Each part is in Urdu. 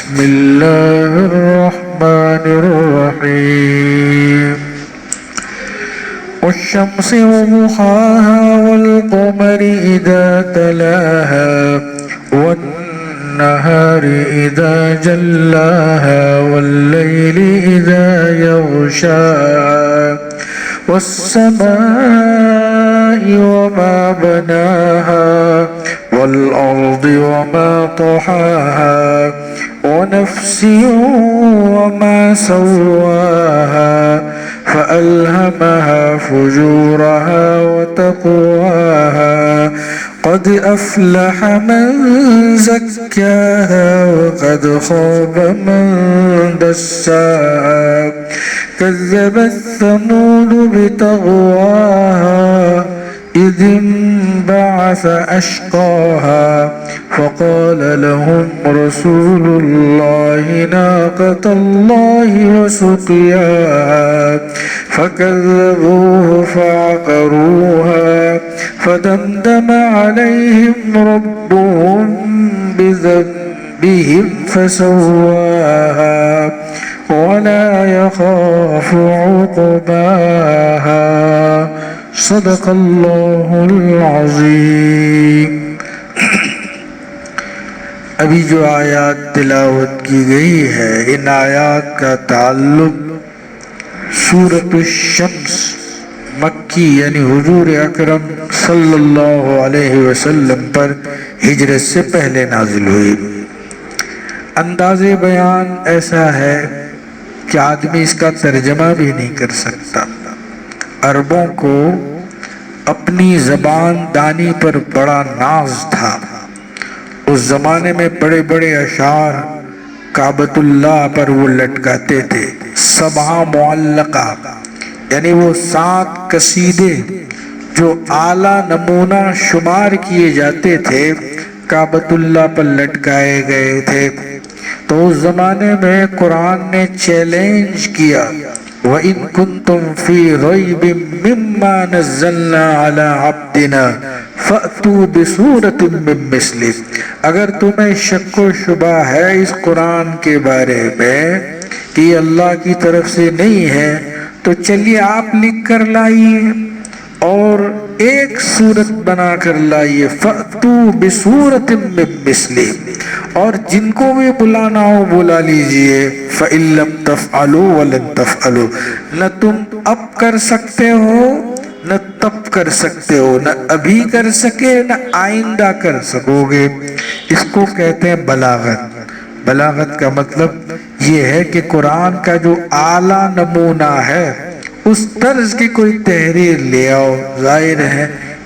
بسم الله الرحمن الرحيم والشمس وضحاها والقمر إذا تلاها والنهار إذا جلاها والليل إذا يغشاها والسماء وما بناها والأرض وما طحاها ونفس وما سواها فألهمها فجورها وتقواها قد أفلح من زكاها وقد خاب من دساها كذبت ثمود بطغواها إذ انبعث أشقاها فقال لهم رسول الله ناقة الله وسقياها فكذبوه فعقروها فدمدم عليهم ربهم بذنبهم فسواها ولا يخاف عقباها صدق اللہ العظیم۔ ابھی جو آیات تلاوت کی گئی ہے ان آیات کا تعلق سورۃ الشمس مکی یعنی حضور اکرم صلی اللہ علیہ وسلم پر ہجرت سے پہلے نازل ہوئی۔ انداز بیان ایسا ہے کہ آدمی اس کا ترجمہ بھی نہیں کر سکتا۔ عربوں کو اپنی زبان دانی پر بڑا ناز تھا۔ اس زمانے میں بڑے بڑے اشعار کعبۃ اللہ پر وہ لٹکاتے تھے، سبعہ معلقہ یعنی وہ 7 قصیدے جو اعلیٰ نمونہ شمار کیے جاتے تھے کعبۃ اللہ پر لٹکائے گئے تھے۔ تو اس زمانے میں قرآن نے چیلنج کیا وَإِن كُنتُمْ فِي رَيْبٍ مِّمَّا نَزَّلْنَا عَلَىٰ عَبْدِنَا فَأْتُوا بِسُورَةٍ مِّن مِّثْلِهِ، اگر تمہیں شک و شبہ ہے اس قرآن کے بارے میں کہ یہ اللہ کی طرف سے نہیں ہے تو چلیے آپ لکھ کر لائیے اور ایک صورت بنا کر لائیے، فَأْتُوا بِسُورَةٍ مِّن مِّثْلِهِ، اور جن کو بھی بلانا ہو بلا لیجئے، فَإِن لَّمْ تَفْعَلُوا وَلَن تَفْعَلُوا، نہ تم اب کر سکتے ہو نہ تب کر سکتے ہو، نہ ابھی کر سکے نہ آئندہ کر سکو گے۔ اس کو کہتے ہیں بلاغت۔ بلاغت کا مطلب یہ ہے کہ قرآن کا جو اعلیٰ نمونہ ہے اس طرز کی کوئی تحریر لے آؤ۔ ظاہر ہے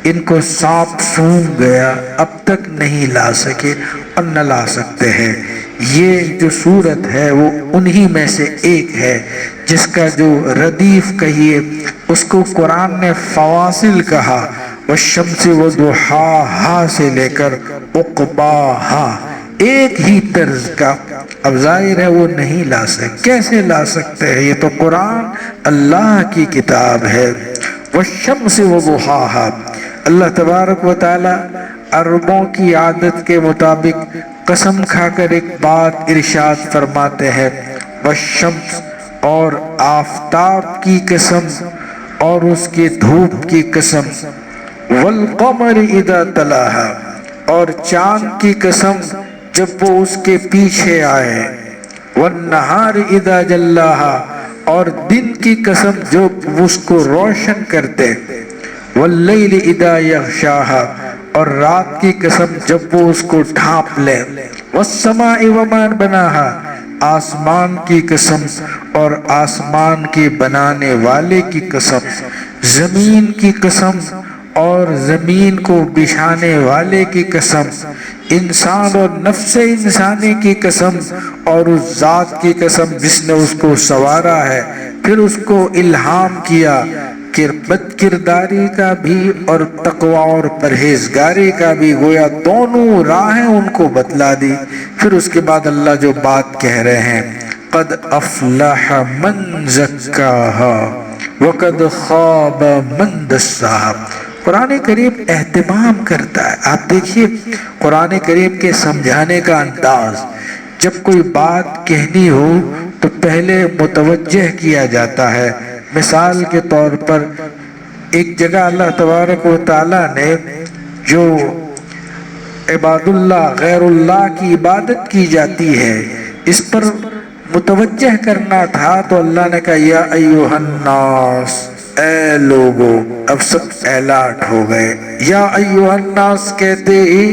ان کو سانپ سونگھ گیا، اب تک نہیں لا سکے اور نہ لا سکتے ہیں۔ یہ جو صورت ہے وہ انہی میں سے ایک ہے جس کا جو ردیف کہیے اس کو قرآن نے فواصل کہا، والشمس وضحاہا سے لے کر عقباہا، ایک ہی طرز کا۔ اب ظاہر ہے وہ نہیں لا سکتے، کیسے لا سکتے ہیں؟ یہ تو قرآن اللہ کی کتاب ہے۔ والشمس وضحاہا، اللہ تبارک و تعالی عربوں کی عادت کے مطابق قسم کھا کر ایک بات ارشاد فرماتے ہیں، والشمس، اور آفتاب کی قسم اور اس کے دھوپ کی قسم، والقمر اذا تلاہا، اور چاند کی قسم جب وہ اس کے پیچھے آئے، والنہار اذا جلاہا، اور دن کی قسم جو اس کو روشن کرتے، واللیل اذا یغشاہا، اور رات کی قسم جب وہ اس کو ڈھانپ لے، والسماء وما بناہا، آسمان کی قسم اور آسمان کے بنانے والے کی قسم، زمین کی قسم اور زمین کو بچھانے والے کی قسم، انسان اور نفس انسانی کی قسم اور اس ذات کی قسم جس نے اس کو سوارا ہے، پھر اس کو الہام کیا کہ بد کرداری کا بھی اور تقوی اور پرہیزگاری کا بھی، گویا دونوں راہیں ان کو بتلا دی۔ پھر اس کے بعد اللہ جو بات کہہ رہے ہیں، قد افلح من زکاہا وقد خاب من دساہا۔ قرآن کریم اہتمام کرتا ہے۔ آپ دیکھیے قرآن کریم کے سمجھانے کا انداز جب کوئی بات کہنی ہو تو پہلے متوجہ کیا جاتا ہے۔ مثال کے طور پر ایک جگہ اللہ تبارک و تعالیٰ نے جو عباد اللہ غیر اللہ کی عبادت کی جاتی ہے اس پر متوجہ کرنا تھا تو اللہ نے کہا یا ایھا الناس، اے لوگو۔ اب سب الرٹ ہو گئے، یا ایھا الناس کہتے ہی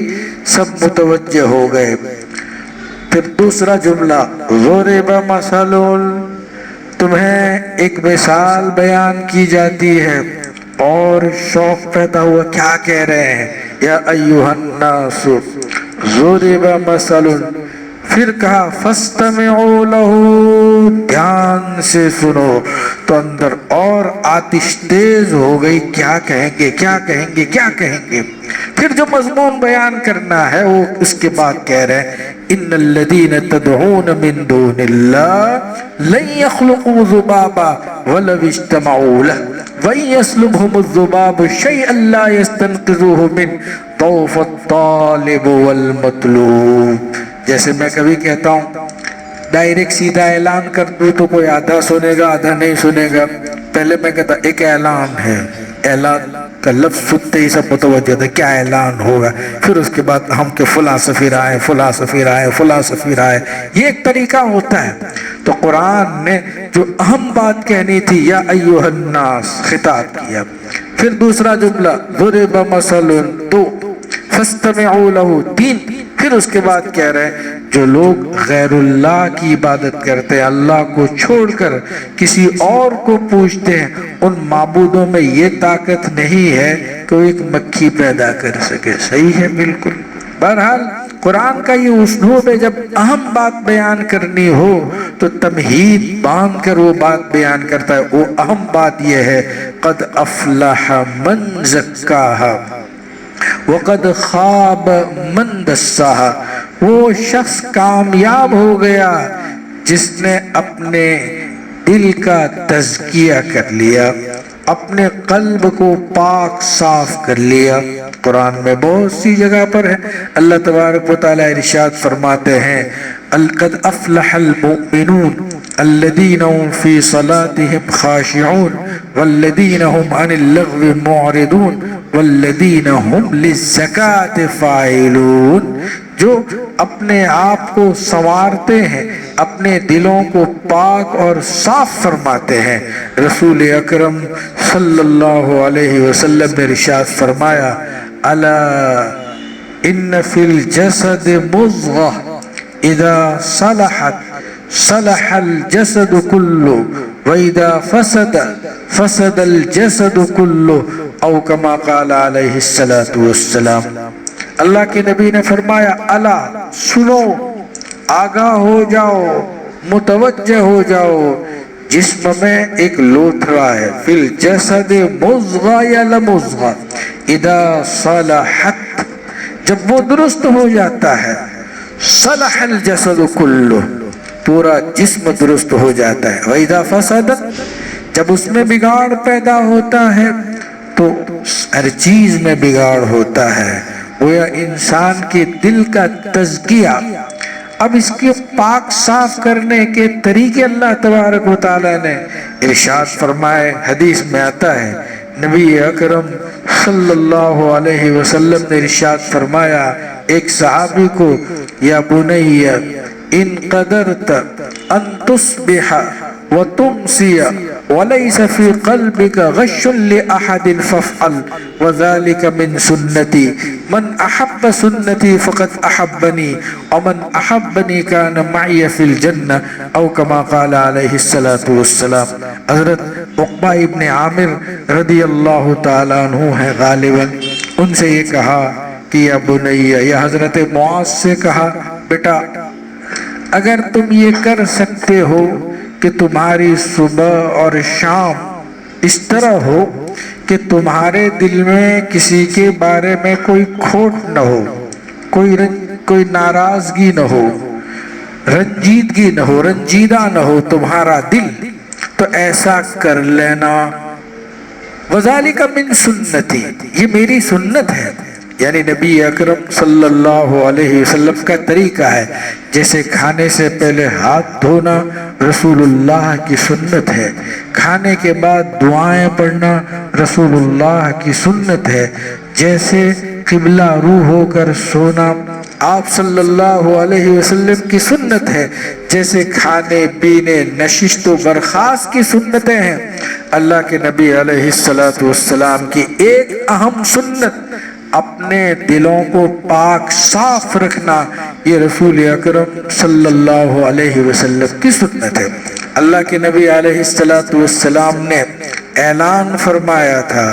سب متوجہ ہو گئے۔ پھر دوسرا جملہ ضرب مثل، تمہیں ایک مثال بیان کی جاتی ہے اور شوق پیدا ہوا، کیا کہہ رہے ہیں؟ یا ایھا الناس ضرب مثل، پھر کہا فاستمعوا لہ، دھیان سے سنو۔ تو اندر اور آتش تیز ہو گئی، کیا کہیں گے کیا کہیں گے کیا کہیں گے۔ پھر جو مضمون بیان کرنا ہے وہ اس کے بعد کہہ رہے ہیں ان الذین تدعون من دون اللہ لن يخلقوا ذبابا ولو اجتمعوا له وإن يسلبهم الذباب شيئا لا يستنقذوه منه ضعف الطالب والمطلوب۔ جیسے میں کبھی کہتا ہوں ڈائریکٹ سیدھا اعلان کر دوں تو کوئی آدھا سنے گا آدھا نہیں سنے گا۔ پہلے میں کہتا ایک اعلان ہے، اعلان کا لفظ سنتے ہی سب متوجہ تھا کیا اعلان ہوگا۔ پھر اس کے بعد ہم کے فلاں سفیر آئے فلاں سفیر آئے فلاں سفیر آئے، یہ ایک طریقہ ہوتا ہے۔ تو قرآن نے جو اہم بات کہنی تھی یا ایھا الناس خطاب کیا۔ پھر دوسرا جملہ ضرب مثل، دو فاستمعوا لہ، تین۔ پھر اس کے بعد کہہ رہے ہیں جو لوگ غیر اللہ کی عبادت کرتے ہیں، اللہ کو چھوڑ کر کسی اور کو پوجتے ہیں، ان معبودوں میں یہ طاقت نہیں ہے کہ وہ ایک مکھی پیدا کر سکے۔ صحیح ہے بالکل۔ بہرحال قرآن کا یہ اسلوب ہے، جب اہم بات بیان کرنی ہو تو تمہید باندھ کر وہ بات بیان کرتا ہے۔ وہ اہم بات یہ ہے قد افلح من زکاہا وقد خواب من دساہا، وہ شخص کامیاب ہو گیا جس نے اپنے دل کا تزکیہ کر لیا، اپنے قلب کو پاک صاف کر لیا۔ قرآن میں بہت سی جگہ پر ہے، اللہ تبارک و تعالیٰ ارشاد فرماتے ہیں قد افلح المؤمنون الذین هم فی صلاتهم خاشعون والذین هم عن اللغو معرضون والذین هم للزکاة فاعلون، جو اپنے آپ کو سنوارتے ہیں، اپنے دلوں کو پاک اور صاف فرماتے ہیں۔ رسول اکرم صلی اللہ علیہ وسلم نے ارشاد فرمایا الا ان فی الجسد مضغہ اذا صلحت صلح الجسد کلہ واذا فسد فسد الجسد کلہ او کما قال علیہ الصلاۃ والسلام۔ اللہ کے نبی نے فرمایا الا سنو، آگاہ ہو جاؤ، متوجہ ہو جاؤ، جسم میں ایک لوتھڑا ہے، فی الجسد مضغہ یا لمضغہ، اذا صلحت، جب وہ درست ہو جاتا ہے، صلح الجسد کلہ، پورا جسم درست ہو جاتا ہے، واذا فسدت، جب اس میں بگاڑ پیدا ہوتا ہے تو ہر چیز میں بگاڑ ہوتا ہے۔ گویا انسان کے دل کا تزکیہ، اب اس کے پاک صاف کرنے کے طریقے اللہ تبارک و تعالیٰ نے ارشاد فرمائے۔ حدیث میں آتا ہے نبی اکرم صلی اللہ علیہ وسلم نے ارشاد فرمایا ایک صحابی کو، یا بنی ان قدرت ان تصبح وتمسی وليس في قلبك غش لأحد فافعل وذلك من سنتي من أحب سنتي فقد أحبني ومن أحبني كان معي في الجنة أو كما قال عليه الصلاة والسلام۔ حضرت عقبہ ابن عامر رضی اللہ تعالیٰ عنہ ہے غالباً، ان سے یہ کہا کہ یا بنی، یا حضرت معاذ سے کہا بیٹا اگر تم یہ کر سکتے ہو کہ تمہاری صبح اور شام اس طرح ہو کہ تمہارے دل میں کسی کے بارے میں کوئی کھوٹ نہ ہو، کوئی ناراضگی نہ ہو، رنجیدگی نہ ہو، رنجیدہ نہ ہو تمہارا دل، تو ایسا کر لینا۔ وَذَلِكَ مِن سُنَّتِي، یہ میری سنت ہے۔ یعنی نبی اکرم صلی اللہ علیہ وسلم کا طریقہ ہے. جیسے کھانے سے پہلے ہاتھ دھونا رسول اللہ کی سنت ہے، کھانے کے بعد دعائیں پڑھنا رسول اللہ کی سنت ہے، جیسے قبلہ رو ہو کر سونا آپ صلی اللہ علیہ وسلم کی سنت ہے، جیسے کھانے پینے نشست و برخاست کی سنتیں ہیں. اللہ کے نبی علیہ السلام کی ایک اہم سنت اپنے دلوں کو پاک صاف رکھنا، یہ رسول اکرم صلی اللہ علیہ وسلم کی سنت ہے. اللہ کے نبی علیہ السلام نے اعلان فرمایا تھا،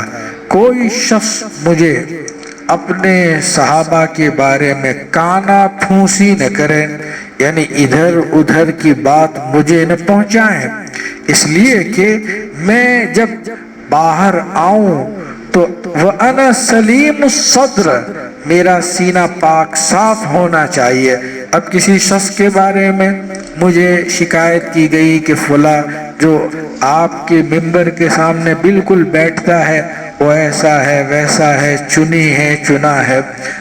کوئی شخص مجھے اپنے صحابہ کے بارے میں کانا پھونسی نہ کرے، یعنی ادھر ادھر کی بات مجھے نہ پہنچائیں، اس لیے کہ میں جب باہر آؤں تو وَأَنَا سَلِيمُ الصَّدْرِ، میرا سینہ پاک صاف ہونا چاہیے. اب کسی شخص کے بارے میں مجھے شکایت کی گئی کہ فلاں جو آپ کے ممبر کے سامنے بالکل بیٹھتا ہے وہ ایسا ہے ویسا ہے، چنی ہے چنا ہے.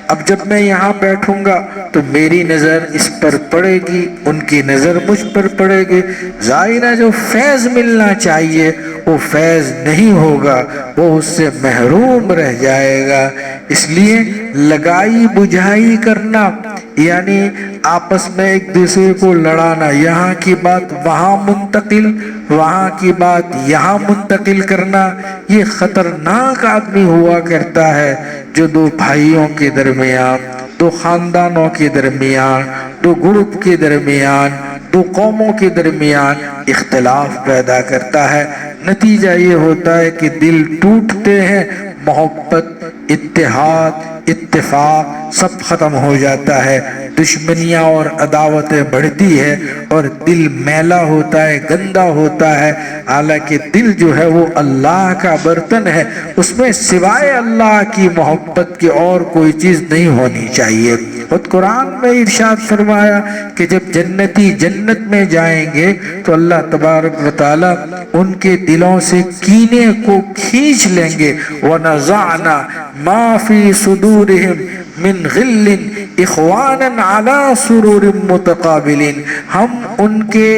اب جب میں یہاں بیٹھوں گا تو میری نظر اس پر پڑے گی، ان کی نظر مجھ پر پڑے گی، ظاہرہ جو فیض ملنا چاہیے وہ فیض نہیں ہوگا، وہ اس سے محروم رہ جائے گا. اس لیے لگائی بجھائی کرنا، یعنی آپس میں ایک دوسرے کو لڑانا، یہاں کی بات وہاں منتقل، وہاں کی بات یہاں منتقل کرنا، یہ خطرناک آدمی ہوا کرتا ہے جو دو بھائیوں کے درمیان، دو خاندانوں کے درمیان، دو گروپ کے درمیان، دو قوموں کے درمیان اختلاف پیدا کرتا ہے. نتیجہ یہ ہوتا ہے کہ دل ٹوٹتے ہیں، محبت، اتحاد، اتفاق سب ختم ہو جاتا ہے، دشمنیاں اور عداوتیں بڑھتی ہے اور دل میلا ہوتا ہے، گندا ہوتا ہے. حالانکہ دل جو ہے وہ اللہ کا برتن ہے، اس میں سوائے اللہ کی محبت کی اور کوئی چیز نہیں ہونی چاہیے. خود قرآن میں ارشاد فرمایا کہ جب جنتی جنت میں جائیں گے تو اللہ تبارک و تعالی ان کے دلوں سے کینے کو کھینچ لیں گے. وَنَزَعْنَا مَا فِي صُدُورِهِمْ مِنْ غِلٍّ إِخْوَانًا عَلَى سُرُورٍ مُتَقَابِلِينَ، ہم ان کے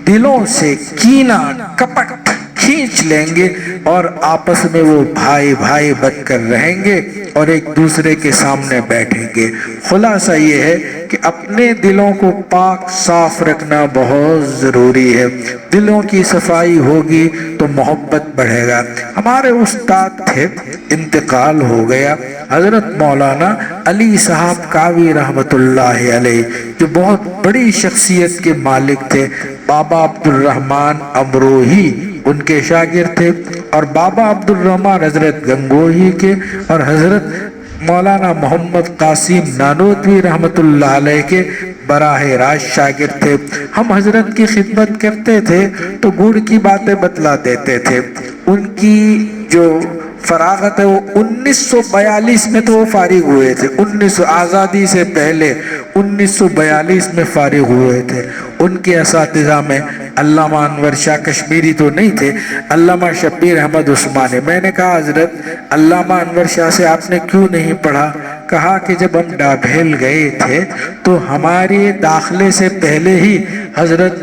دلوں سے کینہ کپٹ کھینچ لیں گے اور آپس میں وہ بھائی بھائی بن کر رہیں گے اور ایک دوسرے کے سامنے بیٹھیں گے. خلاصہ یہ ہے کہ اپنے دلوں کو پاک صاف رکھنا بہت ضروری ہے. دلوں کی صفائی ہوگی تو محبت بڑھے گا. ہمارے استاد تھے، انتقال ہو گیا، حضرت مولانا علی صاحب کاوی رحمت اللہ علیہ، جو بہت بڑی شخصیت کے مالک تھے. بابا عبد الرحمن امروہی ان کے شاگرد تھے اور بابا عبد الرحمن حضرت گنگوہی کے اور حضرت مولانا محمد قاسم نانوتوی رحمت اللہ علیہ کے براہ راست شاگرد تھے. ہم حضرت کی خدمت کرتے تھے تو گڑ کی باتیں بتلا دیتے تھے. ان کی جو فراغت ہے وہ 1942 میں تو وہ فارغ ہوئے تھے، آزادی سے پہلے 1942 میں فارغ ہوئے تھے. ان کے اساتذہ میں علامہ انور شاہ کشمیری تو نہیں تھے، علامہ شبیر احمد عثمانی. میں نے کہا حضرت علامہ انور شاہ سے آپ نے کیوں نہیں پڑھا؟ کہا کہ جب ہم ڈابھیل گئے تھے تو ہمارے داخلے سے پہلے ہی حضرت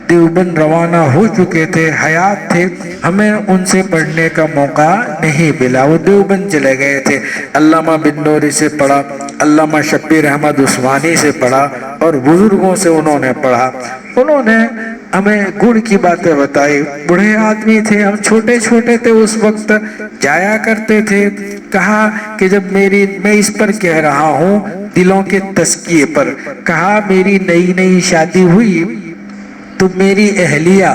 دیوبند روانہ ہو چکے تھے، حیات تھے، ہمیں ان سے پڑھنے کا موقع نہیں ملا، وہ دیوبند چلے گئے تھے. علامہ بن نوری سے پڑھا، علامہ شبیر احمد عثمانی سے پڑھا اور بزرگوں سے انہوں نے پڑھا. انہوں نے ہمیں گڑ کی باتیں بتائی. بڑے آدمی تھے، ہم چھوٹے چھوٹے تھے اس وقت، جایا کرتے تھے. کہا کہ جب میں اس پر کہہ رہا ہوں دلوں کے تزکیے پر، کہا میری نئی نئی شادی ہوئی تو میری اہلیہ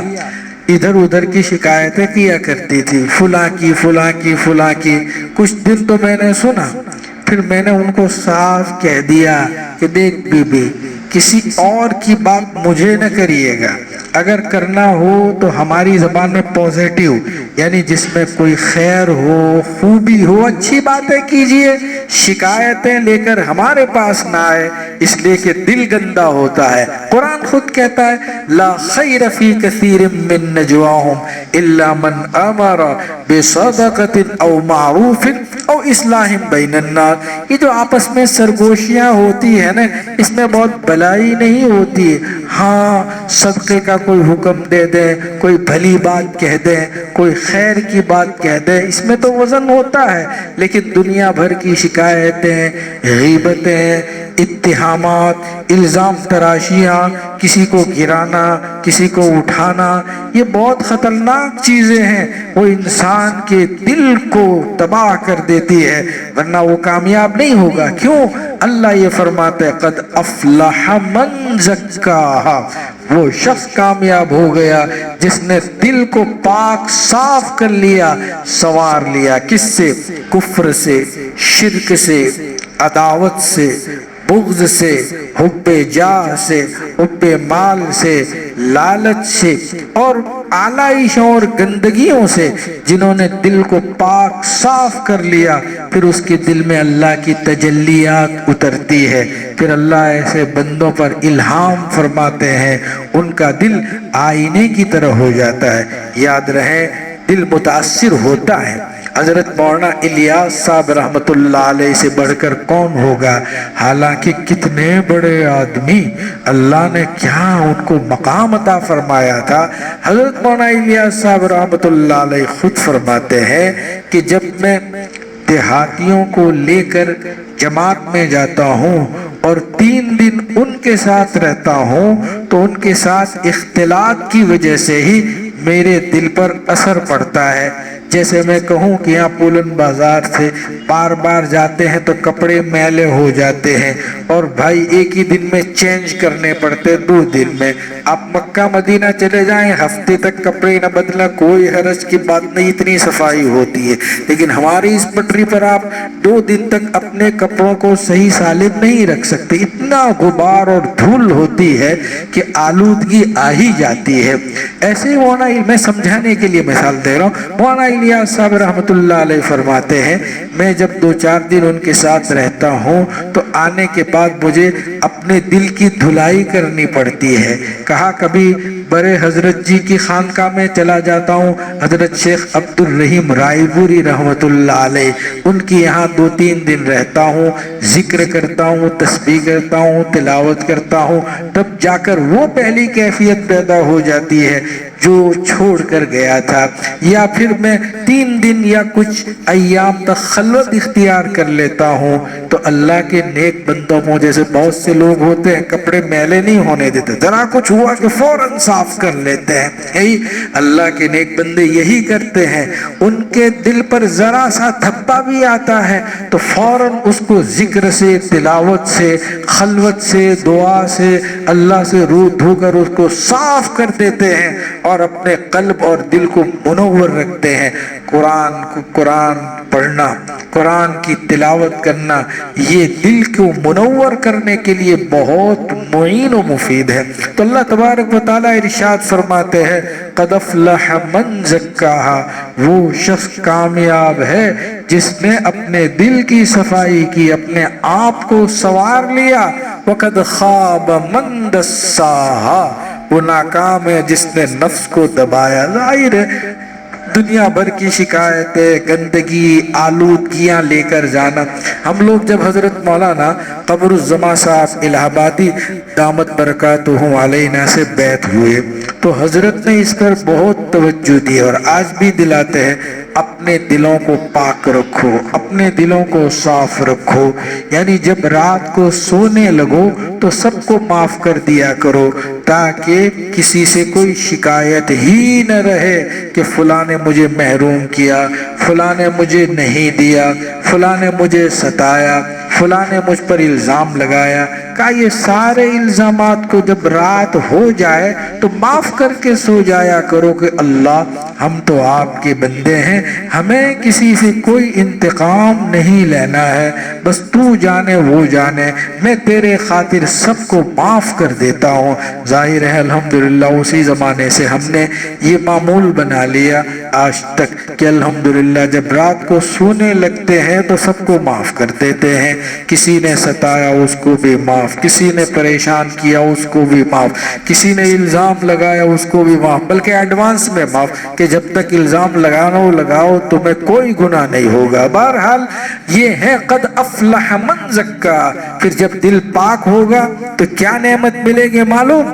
ادھر ادھر کی شکایتیں کیا کرتی تھی، فلاں کی فلاں کی فلاں کی. کچھ دن تو میں نے سنا، پھر میں نے ان کو صاف کہہ دیا کہ دیکھ بی بی، کسی اور کی بات مجھے نہ کریے گا، اگر کرنا ہو تو ہماری زبان میں پوزیٹیو، یعنی جس میں کوئی خیر ہو، خوبی ہو، اچھی باتیں کیجئے، شکایتیں لے کر ہمارے پاس نہ آئے، اس لیے کہ دل گندا ہوتا ہے. قرآن خود کہتا ہے لا خیر فی کثیر من نجواہم الا من امر بصدقۃ او معروف او اصلاح بین الناس، یہ جو آپس میں سرگوشیاں ہوتی ہیں نا، اس میں بہت بلائی نہیں ہوتی ہے۔ ہاں صدقے کا کوئی حکم دے دیں، کوئی بھلی بات کہہ دیں، کوئی خیر کی بات کہہ دیں، اس میں تو وزن ہوتا ہے، لیکن دنیا بھر کی شکایتیں، غیبتیں، اتہامات، الزام تراشیاں، کسی کو گرانا، کسی کو اٹھانا، یہ بہت خطرناک چیزیں ہیں، وہ انسان کے دل کو تباہ کر دیتی ہے، ورنہ وہ کامیاب نہیں ہوگا۔ کیوں؟ اللہ یہ فرماتے ہیں قد افلح من زکاہا، وہ شخص کامیاب ہو گیا جس نے دل کو پاک صاف کر لیا، سنوار لیا۔ کس سے؟ کفر سے، شرک سے، عداوت سے، بغض سے، حب جاہ سے، حب مال سے، لالچ سے، اور آلائشوں اور گندگیوں سے، جنہوں نے دل کو پاک صاف کر لیا، پھر اس کے دل میں اللہ کی تجلیات اترتی ہے، پھر اللہ ایسے بندوں پر الہام فرماتے ہیں، ان کا دل آئینے کی طرح ہو جاتا ہے۔ یاد رہے دل متاثر ہوتا ہے۔ حضرت مولانا الیاس صاحب رحمت اللہ علیہ سے بڑھ کر کون ہوگا؟ حالانکہ کتنے بڑے آدمی، اللہ نے کیا ان کو مقام عطا فرمایا تھا۔ حضرت مولانا الیاس صاحب رحمت اللہ علیہ خود فرماتے ہیں کہ جب میں دیہاتیوں کو لے کر جماعت میں جاتا ہوں اور 3 دن ان کے ساتھ رہتا ہوں، تو ان کے ساتھ اختلاط کی وجہ سے ہی میرے دل پر اثر پڑتا ہے۔ جیسے میں کہوں کہ یہاں پولن بازار سے بار بار جاتے ہیں تو کپڑے میلے ہو جاتے ہیں، اور بھائی ایک ہی دن میں چینج کرنے پڑتے، 2 دن میں۔ آپ مکہ مدینہ چلے جائیں، ہفتے تک کپڑے نہ بدلا، کوئی حرج کی بات نہیں، اتنی صفائی ہوتی ہے، لیکن ہماری اس پٹری پر آپ 2 دن تک اپنے کپڑوں کو صحیح سالم نہیں رکھ سکتے، اتنا غبار اور دھول ہوتی ہے کہ آلودگی آ ہی جاتی ہے۔ ایسے ہی مولانا، میں سمجھانے کے لیے مثال دے رہا ہوں، مولانا الیاس صاحب رحمت اللہ علیہ فرماتے ہیں میں جب 2-4 دن ان کے ساتھ رہتا ہوں تو آنے کے بعد مجھے اپنے دل کی دھلائی کرنی پڑتی ہے۔ کہا کبھی بڑے حضرت جی کی خانقاہ میں چلا جاتا ہوں، حضرت شیخ عبد الرحیم رائے پوری رحمت اللہ علیہ، ان کی یہاں 2-3 دن رہتا ہوں، ذکر کرتا ہوں، تسبیح کرتا ہوں، تلاوت کرتا ہوں، تب جا کر وہ پہلی کیفیت پیدا ہو جاتی ہے جو چھوڑ کر گیا تھا۔ یا پھر میں 3 دن یا کچھ ایام تک خلوت اختیار کر لیتا ہوں تو اللہ کے نیک بندوں کو، جیسے بہت سے لوگ ہوتے ہیں کپڑے میلے نہیں ہونے دیتے، ذرا کچھ ہوا کہ فوراً صاف کر لیتے ہیں، یہی اللہ کے نیک بندے یہی کرتے ہیں۔ ان کے دل پر ذرا سا دھبا بھی آتا ہے تو فوراً اس کو ذکر سے، تلاوت سے، خلوت سے، دعا سے، اللہ سے روح دھو کر اس کو صاف کر دیتے ہیں اور اپنے قلب اور دل کو منور رکھتے ہیں۔ قرآن پڑھنا، قرآن کی تلاوت کرنا، یہ دل کو منور کرنے کے لیے بہت معین و مفید ہے۔ تو اللہ تبارک و تعالیٰ ارشاد فرماتے ہیں قد افلح من زکاہا، وہ شخص کامیاب ہے جس نے اپنے دل کی صفائی کی، اپنے آپ کو سنوار لیا۔ وقد خاب من دساہا، وہ ناکام ہے جس نے نفس کو دبایا۔ ظاہر ہے دنیا بھر کی شکایتیں، گندگی، آلودگیاں لے کر جانا۔ ہم لوگ جب حضرت مولانا قمر الزمان صاحب الہ آبادی دامت برکاتہ علینا سے بیعت ہوئے تو حضرت نے اس پر بہت توجہ دی اور آج بھی دلاتے ہیں اپنے دلوں کو پاک رکھو، اپنے دلوں کو صاف رکھو، یعنی جب رات کو سونے لگو تو سب کو معاف کر دیا کرو تاکہ کسی سے کوئی شکایت ہی نہ رہے کہ فلاں نے مجھے محروم کیا، فلاں نے مجھے نہیں دیا، فلاں نے مجھے ستایا، فلاں نے مجھ پر الزام لگایا۔ کہا یہ سارے الزامات کو جب رات ہو جائے تو معاف کر کے سو جایا کرو کہ اللہ ہم تو آپ کے بندے ہیں، ہمیں کسی سے کوئی انتقام نہیں لینا ہے، بس تو جانے وہ جانے، میں تیرے خاطر سب کو معاف کر دیتا ہوں۔ ظاہر ہے الحمدللہ اسی زمانے سے ہم نے یہ معمول بنا لیا آج تک کہ الحمدللہ جب رات کو سونے لگتے ہیں تو سب کو معاف کر دیتے ہیں، کسی نے ستایا اس کو بھی معاف معاف، کسی نے پریشان کیا اس کو بھی معاف، کسی نے الزام لگایا اس کو بھی معاف، بلکہ ایڈوانس میں معاف کہ جب تک الزام لگاؤ تمہیں کوئی گناہ نہیں ہوگا۔ بہرحال یہ ہے قد افلح من زکا۔ پھر جب دل پاک ہوگا تو کیا نعمت ملے گی معلوم؟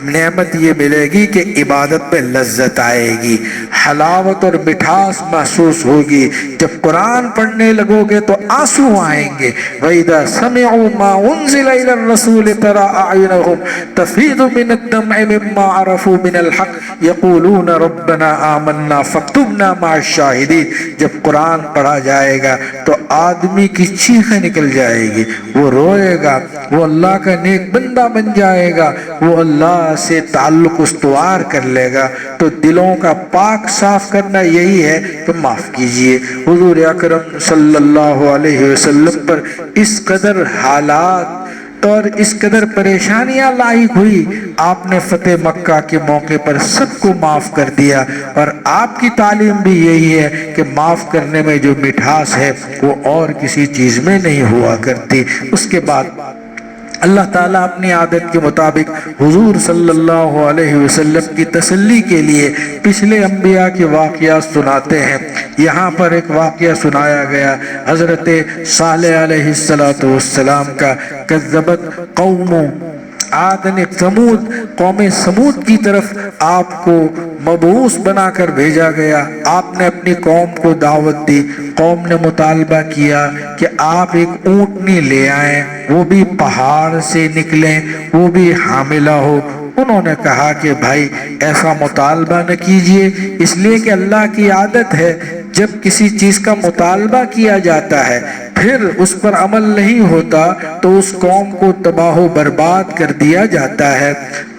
نعمت یہ ملے گی کہ عبادت میں لذت آئے گی، حلاوت اور مٹھاس محسوس ہوگی۔ جب قرآن پڑھنے لگو گے تو آنسو آئیں گے۔ وَإِذَا سَمِعُوا مَا أُنزِلَ إِلَى الرَّسُولِ تَرَىٰ أَعْيُنَهُمْ تَفِيضُ مِنَ الدَّمْعِ مِمَّا عَرَفُوا مِنَ الْحَقِّ يَقُولُونَ رَبَّنَا آمَنَّا فَاكْتُبْنَا مَعَ الشَّاهِدِينَ۔ جب قرآن پڑھا جائے گا تو آدمی کی چیخیں نکل جائے گی، وہ روئے گا، وہ اللہ کا نیک بندہ بن جائے گا، وہ اللہ سے تعلق استوار کر لے گا۔ تو دلوں کا پاک صاف کرنا یہی ہے کہ معاف کیجئے۔ حضور اکرم صلی اللہ علیہ وسلم پر اس قدر حالات اور اس قدر پریشانیاں لاحق ہوئی، آپ نے فتح مکہ کے موقع پر سب کو معاف کر دیا۔ اور آپ کی تعلیم بھی یہی ہے کہ معاف کرنے میں جو مٹھاس ہے وہ اور کسی چیز میں نہیں ہوا کرتی۔ اس کے بعد اللہ تعالیٰ اپنی عادت کے مطابق حضور صلی اللہ علیہ وسلم کی تسلی کے لیے پچھلے انبیاء کے واقعات سناتے ہیں۔ یہاں پر ایک واقعہ سنایا گیا حضرت صالح علیہ السلام کا، کذبت قوم عاد ثمود، قوم سمود کی طرف آپ کو مبعوث بنا کر بھیجا گیا۔ آپ نے اپنی قوم کو دعوت دی، قوم نے مطالبہ کیا کہ آپ ایک اونٹنی لے آئیں، وہ بھی پہاڑ سے نکلیں، وہ بھی حاملہ ہو۔ انہوں نے کہا کہ بھائی ایسا مطالبہ نہ کیجئے، اس لیے کہ اللہ کی عادت ہے جب کسی چیز کا مطالبہ کیا جاتا ہے پھر اس پر عمل نہیں ہوتا تو اس قوم کو تباہ و برباد کر دیا جاتا ہے۔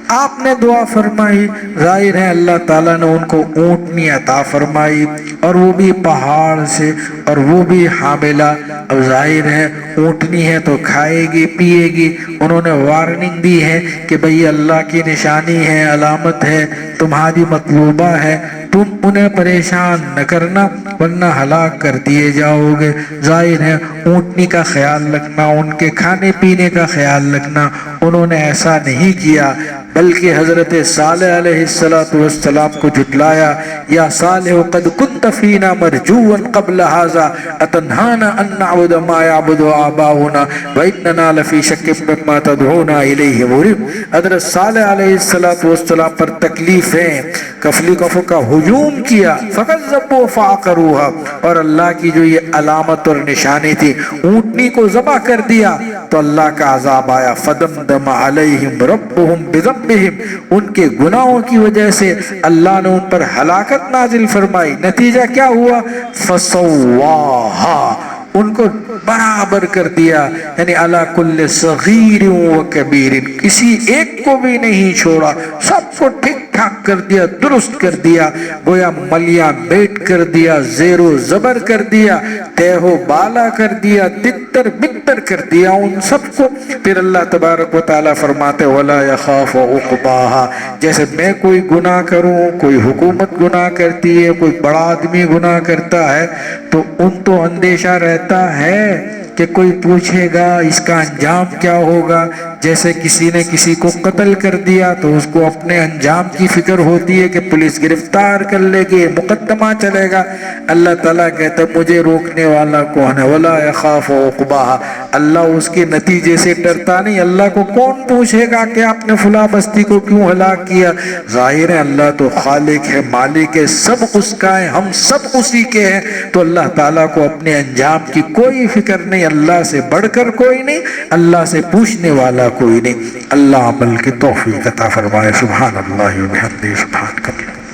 آپ نے دعا فرمائی، ظاہر ہے اللہ تعالیٰ نے ان کو اونٹنی عطا فرمائی، اور وہ بھی پہاڑ سے، اور وہ بھی حاملہ۔ اب ظاہر ہے اونٹنی ہے تو کھائے گی پیے گی۔ انہوں نے وارننگ دی ہے کہ بھئی اللہ کی نشانی ہے، علامت ہے، تمہاری مطلوبہ ہے، تم انہیں پریشان نہ کرنا ورنہ ہلاک کر دیے جاؤ گے۔ ظاہر ہے اونٹنی کا خیال رکھنا، ان کے کھانے پینے کا خیال رکھنا۔ انہوں نے ایسا نہیں کیا بلکہ حضرت صالح علیہ السلام کو جھٹلایا۔ یا صالح قد كنت فینا مرجوا قبل هذا اتنهانا ان نعبد ما يعبد آباؤنا واننا لفی شک مما تدعونا الیہ مريب۔ حضرت صالح علیہ السلام پر تکلیفیں، کفلی کفو کا ہجوم کیا، فکذبوا فعقروها، اور اللہ کی جو یہ علامت اور نشانی تھی اونٹنی کو ذبح کر دیا تو اللہ کا عذاب آیا۔ فدمدم علیہم ربهم بذنبہم، ان کے گناہوں کی وجہ سے اللہ نے ان پر ہلاکت نازل فرمائی۔ نتیجہ کیا ہوا؟ فسواہا، ان کو برابر کر دیا، یعنی علی کل صغیر و کبیر، کسی ایک کو بھی نہیں چھوڑا، سب کو ٹھیک ٹھاک کر دیا، درست کر دیا، گویا ملیاں بیٹ کر دیا، زیر و زبر کر دیا، تہ و بالا کر دیا، تتر بتر کر دیا ان سب کو۔ پھر اللہ تبارک و تعالیٰ فرماتے وَلَا يَخَافُ عُقْبَاهَا، جیسے میں کوئی گناہ کروں، کوئی حکومت گناہ کرتی ہے، کوئی بڑا آدمی گناہ کرتا ہے تو ان تو اندیشہ رہتا ہے کہ کوئی پوچھے گا اس کا انجام کیا ہوگا۔ جیسے کسی نے کسی کو قتل کر دیا تو اس کو اپنے انجام کی فکر ہوتی ہے کہ پولیس گرفتار کر لے گی، مقدمہ چلے گا۔ اللہ تعالیٰ کہتا ہے مجھے روکنے والا کون ہے؟ وَلَا يَخَافُ عُقْبَاهَا، اللہ اس کے نتیجے سے ڈرتا نہیں۔ اللہ کو کون پوچھے گا کہ آپ نے فلاں بستی کو کیوں ہلاک کیا؟ ظاہر ہے اللہ تو خالق ہے، مالک ہے، سب اس کا ہے، ہم سب اسی کے ہیں، تو اللہ تعالیٰ کو اپنے انجام کی کوئی فکر نہیں، اللہ سے بڑھ کر کوئی نہیں، اللہ سے پوچھنے والا کوئی نہیں۔ اللہ عمل کی توفیق عطا فرمائے۔ سبحان اللہ و بحمدہ، سبحان اللہ۔